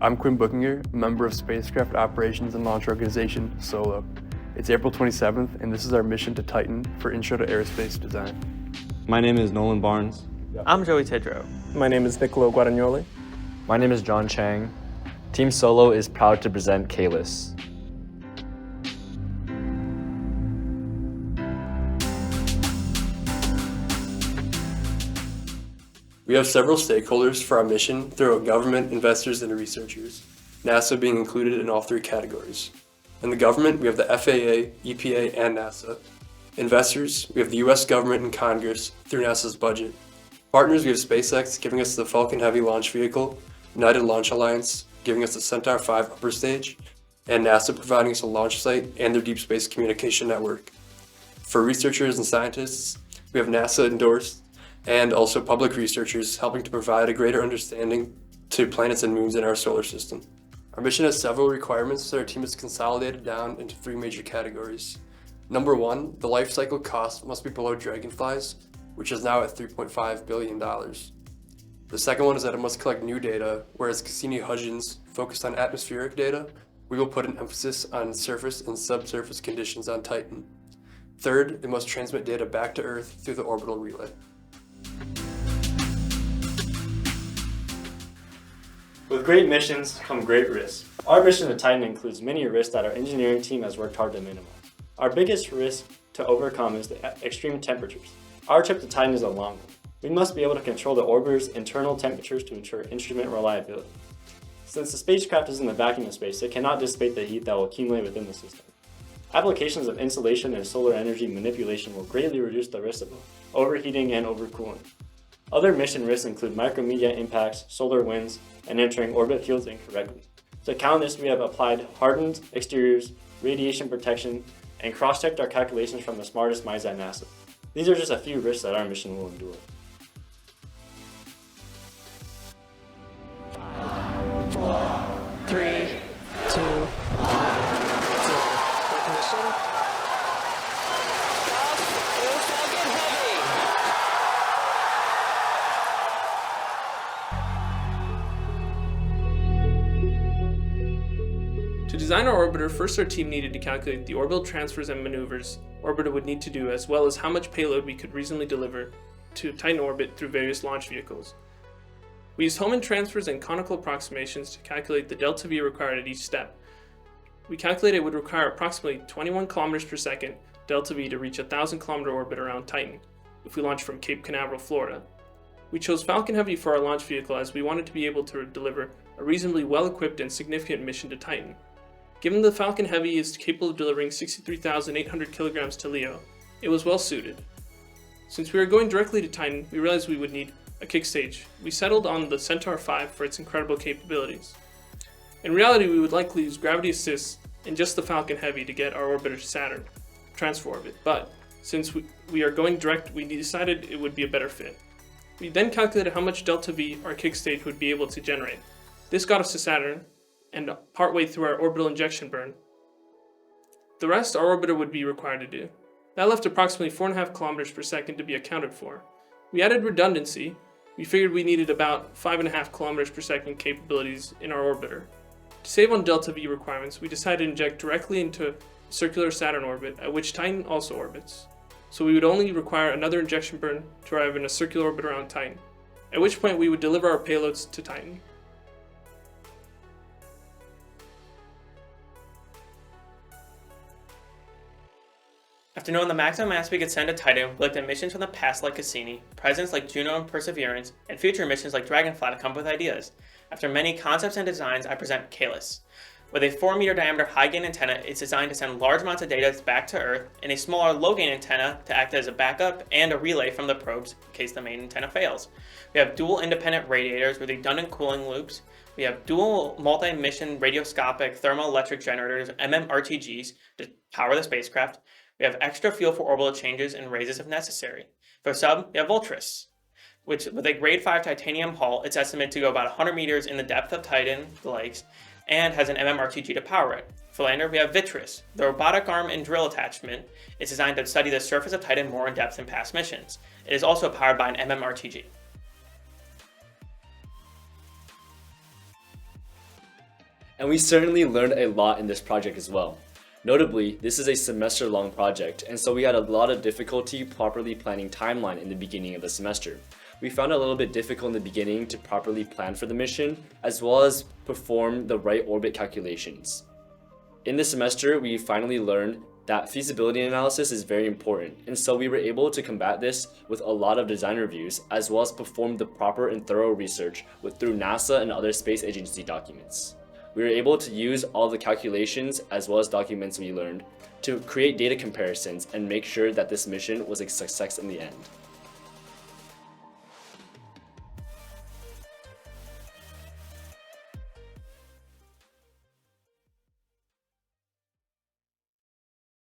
I'm Quinn Buchinger, a member of Spacecraft Operations and Launch Organization, S.O.L.O. It's April 27th, and this is our mission to Titan for Intro to Aerospace Design. My name is Nolan Barnes. I'm Joey Tidrow. My name is Niccolo Guadagnoli. My name is Chang. Team S.O.L.O is proud to present KLIS. We have several stakeholders for our mission throughout government, investors, and researchers, NASA being included in all three categories. In the government, we have the FAA, EPA, and NASA. Investors, we have the US government and Congress through NASA's budget. Partners, we have SpaceX giving us the Falcon Heavy launch vehicle, United Launch Alliance giving us the Centaur 5 upper stage, and NASA providing us a launch site and their deep space communication network. For researchers and scientists, we have NASA endorsed and also public researchers helping to provide a greater understanding to planets and moons in our solar system. Our mission has several requirements that our team has consolidated down into three major categories. Number one, the life cycle cost must be below Dragonfly's, which is now at $3.5 billion. The second one is that it must collect new data, whereas Cassini-Huygens focused on atmospheric data, we will put an emphasis on surface and subsurface conditions on Titan. Third, it must transmit data back to Earth through the orbital relay. With great missions come great risks. Our mission to Titan includes many risks that our engineering team has worked hard to minimize. Our biggest risk to overcome is the extreme temperatures. Our trip to Titan is a long one. We must be able to control the orbiter's internal temperatures to ensure instrument reliability. Since the spacecraft is in the vacuum of space, it cannot dissipate the heat that will accumulate within the system. Applications of insulation and solar energy manipulation will greatly reduce the risk of overheating and overcooling. Other mission risks include micromedia impacts, solar winds, and entering orbit fields incorrectly. To counter this, we have applied hardened exteriors, radiation protection, and cross-checked our calculations from the smartest minds at NASA. These are just a few risks that our mission will endure. 5, 4, 3, 2, 1. Ignition. To design our orbiter, first our team needed to calculate the orbital transfers and maneuvers orbiter would need to do, as well as how much payload we could reasonably deliver to Titan orbit through various launch vehicles. We used Hohmann transfers and conical approximations to calculate the delta V required at each step. We calculated it would require approximately 21 kilometers per second delta V to reach a 1,000-kilometer orbit around Titan if we launched from Cape Canaveral, Florida. We chose Falcon Heavy for our launch vehicle as we wanted to be able to deliver a reasonably well-equipped and significant mission to Titan. Given the Falcon Heavy is capable of delivering 63,800 kilograms to LEO, it was well suited. Since we were going directly to Titan, we realized we would need a kick stage. We settled on the Centaur 5 for its incredible capabilities. In reality, we would likely use gravity assist in just the Falcon Heavy to get our orbiter to Saturn, transfer orbit, but since we are going direct, we decided it would be a better fit. We then calculated how much delta V our kick stage would be able to generate. This got us to Saturn, and partway through our orbital injection burn. The rest our orbiter would be required to do. That left approximately 4.5 kilometers per second to be accounted for. We added redundancy. We figured we needed about 5.5 kilometers per second capabilities in our orbiter. To save on delta V requirements, we decided to inject directly into circular Saturn orbit, at which Titan also orbits. So we would only require another injection burn to arrive in a circular orbit around Titan, at which point we would deliver our payloads to Titan. After knowing the maximum mass we could send to Tidrow, we looked at missions from the past like Cassini, presents like Juno and Perseverance, and future missions like Dragonfly to come up with ideas. After many concepts and designs, I present KLIS. With a 4-meter diameter high-gain antenna, it's designed to send large amounts of data back to Earth, and a smaller low-gain antenna to act as a backup and a relay from the probes in case the main antenna fails. We have dual independent radiators with redundant cooling loops. We have dual multi-mission radioscopic thermoelectric generators, MMRTGs, to power the spacecraft. We have extra fuel for orbital changes and raises if necessary. For sub, we have Voltris, which with a grade 5 titanium hull, it's estimated to go about 100 meters in the depth of Titan, the lakes, and has an MMRTG to power it. For lander, we have Vitris, the robotic arm and drill attachment. It's designed to study the surface of Titan more in depth than past missions. It is also powered by an MMRTG. And we certainly learned a lot in this project as well. Notably, this is a semester-long project, and so we had a lot of difficulty properly planning timeline in the beginning of the semester. We found it a little bit difficult in the beginning to properly plan for the mission, as well as perform the right orbit calculations. In this semester, we finally learned that feasibility analysis is very important, and so we were able to combat this with a lot of design reviews, as well as perform the proper and thorough research through NASA and other space agency documents. We were able to use all the calculations as well as documents we learned to create data comparisons and make sure that this mission was a success in the end.